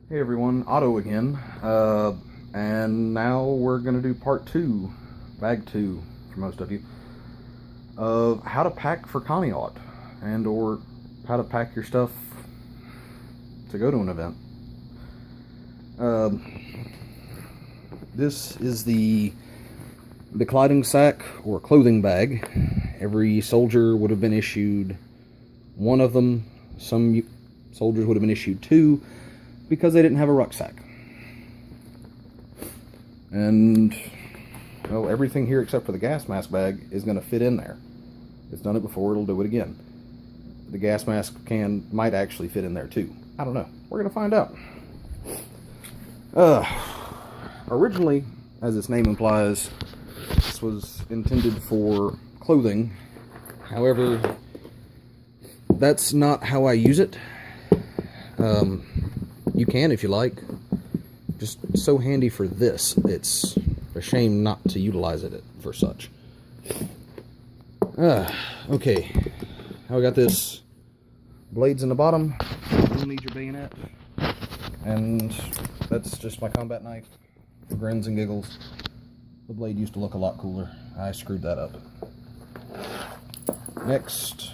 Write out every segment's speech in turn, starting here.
Hey everyone, Otto again, and now we're going to do part 2, bag 2 for most of you, of how to pack for Conneaut, and or how to pack your stuff to go to an event. This is the Bekleidung sack, or clothing bag. Every soldier would have been issued one of them. Some soldiers would have been issued 2, because they didn't have a rucksack. And, well, everything here except for the gas mask bag is going to fit in there. It's done it before, it'll do it again. The gas mask can might actually fit in there too. I don't know. We're going to find out. Originally, as its name implies, this was intended for clothing. However, that's not how I use it. You can if you like. Just so handy for this. It's a shame not to utilize it for such. Okay. Now I got this. Blades in the bottom. You'll need your bayonet. And that's just my combat knife. For grins and giggles. The blade used to look a lot cooler. I screwed that up. Next.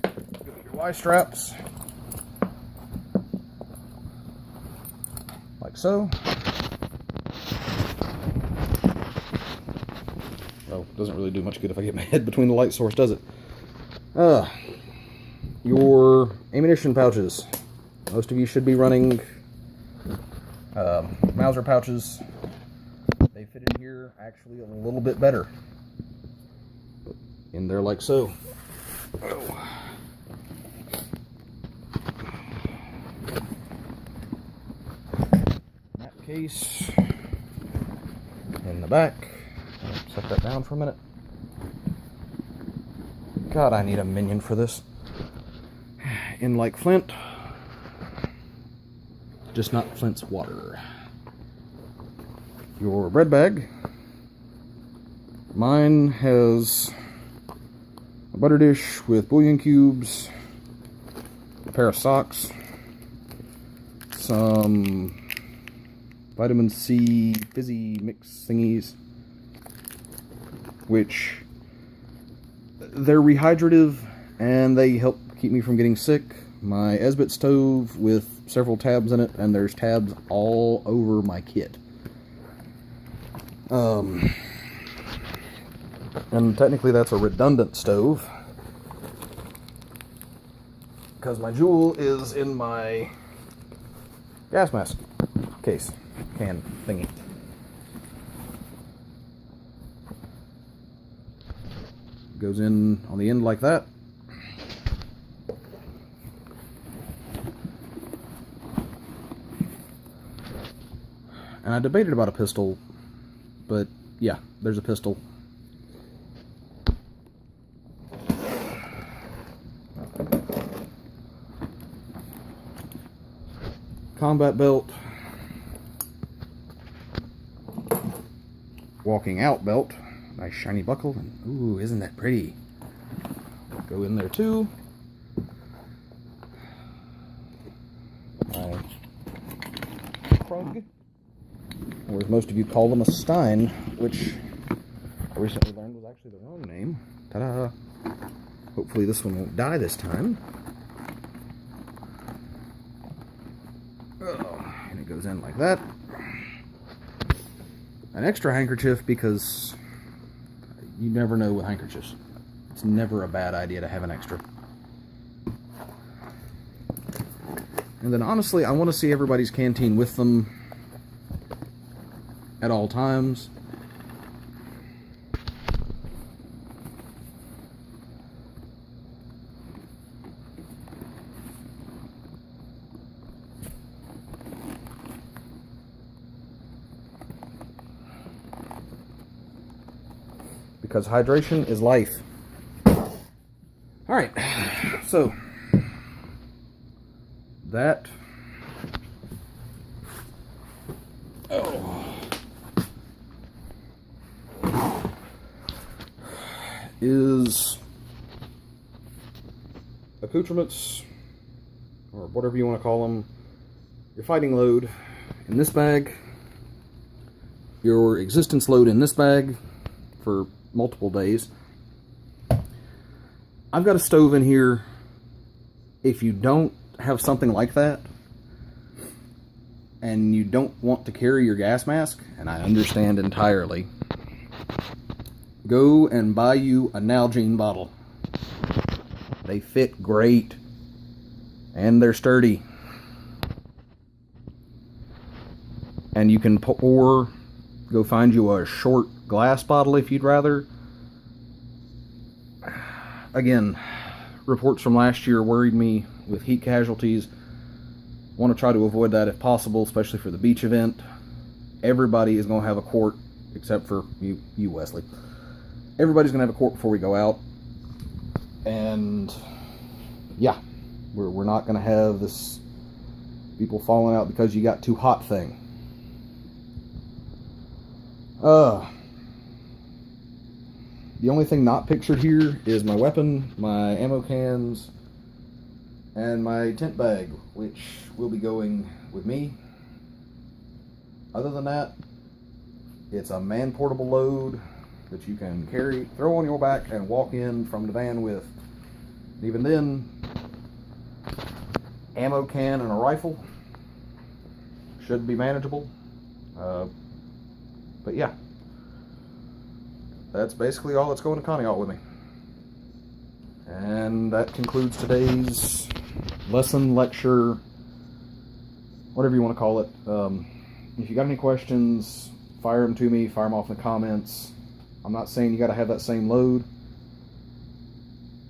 Get your Y straps. Like so. Well, doesn't really do much good if I get my head between the light source, does it? Your ammunition pouches. Most of you should be running Mauser pouches. They fit in here actually a little bit better. In there like so. Oh. Case in the back. Set that down for a minute. God, I need a minion for this. In like Flint, just not Flint's water. Your bread bag. Mine has a butter dish with bouillon cubes, a pair of socks, some vitamin C fizzy mix thingies, which they're rehydrative and they help keep me from getting sick. My Esbit stove with several tabs in it, and there's tabs all over my kit. And technically that's a redundant stove, because my Joule is in my gas mask case. Can thingy. Goes in on the end like that. And I debated about a pistol, but yeah, there's a pistol. Combat belt. Walking out belt. Nice shiny buckle. And, ooh, isn't that pretty? Go in there too. My Krug. Or as most of you call them, a Stein, which I recently learned was actually the wrong name. Ta-da! Hopefully this one won't die this time. Oh, and it goes in like that. An extra handkerchief, because you never know with handkerchiefs. It's never a bad idea to have an extra. And then honestly, I want to see everybody's canteen with them at all times. Because hydration is life. Alright, so that is accoutrements or whatever you want to call them, your fighting load in this bag, your existence load in this bag for multiple days. I've got a stove in here. If you don't have something like that, and you don't want to carry your gas mask, and I understand entirely, go and buy you a Nalgene bottle. They fit great, and they're sturdy. And you can pour, go find you a short glass bottle if you'd rather. Again, reports from last year worried me with heat casualties. Want to try to avoid that if possible, especially for the beach event. Everybody is going to have a quart, except for you Wesley. Everybody's going to have a quart before we go out. And yeah, we're not going to have this people falling out because you got too hot thing. The only thing not pictured here is my weapon, my ammo cans, and my tent bag, which will be going with me. Other than that, it's a man-portable load that you can carry, throw on your back, and walk in from the van with. Even then, ammo can and a rifle should be manageable. But yeah, that's basically all that's going to Conneaut with me. And that concludes today's lesson, lecture, whatever you want to call it. If you got any questions, fire them to me, fire them off in the comments. I'm not saying you got to have that same load.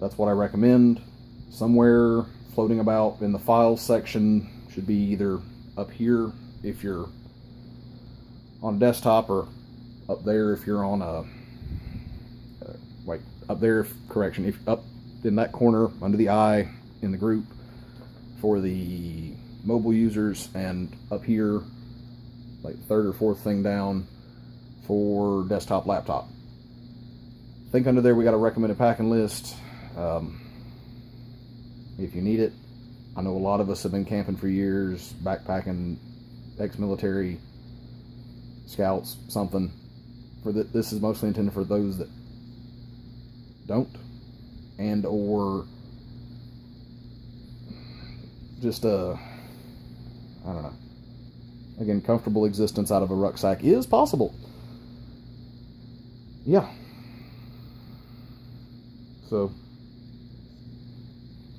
That's what I recommend. Somewhere floating about in the files section should be either up here if you're on a desktop, or up there if you're on a up there, correction, if up in that corner under the eye in the group for the mobile users, and up here like third or fourth thing down for desktop, laptop. I think under there we got a recommended packing list. If you need it, I know a lot of us have been camping for years, backpacking, ex-military, scouts, something. This is mostly intended for those that don't, and or just I don't know. Again, comfortable existence out of a rucksack is possible. Yeah. So,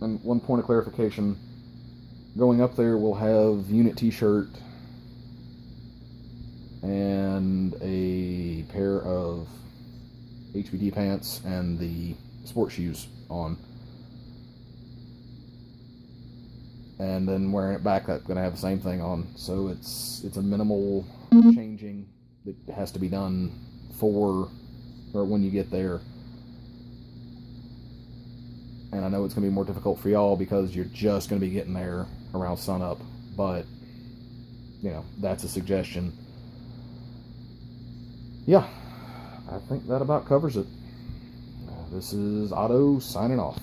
and one point of clarification, going up there we'll have unit t-shirt and a pair of HBD pants and the sport shoes on. And then wearing it back, that's going to have the same thing on. So it's a minimal changing that has to be done for, or when you get there. And I know it's going to be more difficult for y'all because you're just going to be getting there around sunup. But, you know, that's a suggestion. Yeah, I think that about covers it. This is Otto signing off.